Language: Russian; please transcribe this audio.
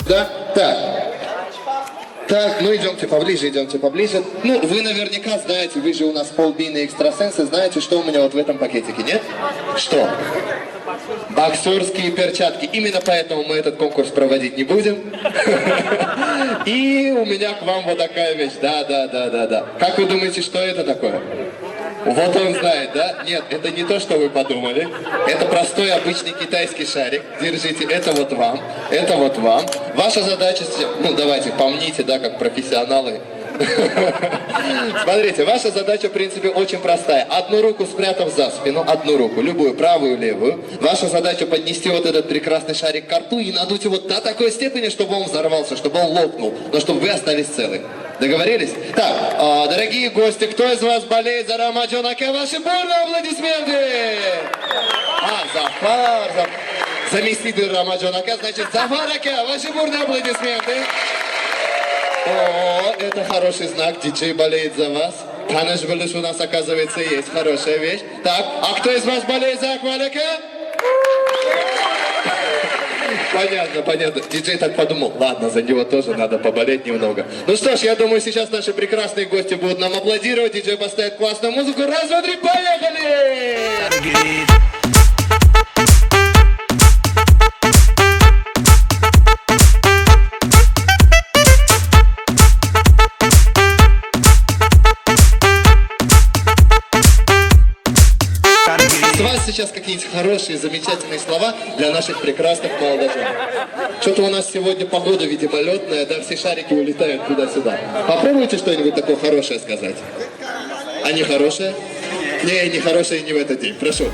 Да? Так. Так, ну идемте поближе, идемте поближе. Ну, вы наверняка знаете, вы же у нас полбийные экстрасенсы, знаете, что у меня вот в этом пакетике, нет? Что? Боксерские перчатки. Именно поэтому мы этот конкурс проводить не будем. И у меня к вам вот такая вещь. Да. Как вы думаете, что это такое? Вот он знает, да? Нет, это не то, что вы подумали. Это простой обычный китайский шарик. Держите, это вот вам, это вот вам. Ваша задача, ну давайте, помните, да, как профессионалы. Смотрите, ваша задача, в принципе, очень простая. Одну руку спрятав за спину, одну руку, любую, правую, левую. Ваша задача поднести вот этот прекрасный шарик к рту и надуть его до такой степени, чтобы он взорвался, чтобы он лопнул, но чтобы вы остались целы. Договорились? Так, дорогие гости, кто из вас болеет за Рамаджон Аке? Ваши бурные аплодисменты! Зафар, заместитель Рамаджон Аке, значит, Зафар Аке, ваши бурные аплодисменты! О, это хороший знак, диджей болеет за вас. Таныш Былыш у нас, оказывается, есть хорошая вещь. Так, а кто из вас болеет за Акваляке? Понятно. Диджей так подумал, ладно, за него тоже надо поболеть немного. Ну что ж, я думаю, сейчас наши прекрасные гости будут нам аплодировать. Диджей поставит классную музыку. Раз, два, три, поехали! С вас сейчас какие-нибудь хорошие, замечательные слова для наших прекрасных молодожен. Что-то у нас сегодня погода, видимо, летная, да, все шарики улетают туда-сюда. Попробуйте что-нибудь такое хорошее сказать. А не хорошее? Не хорошее не в этот день, прошу.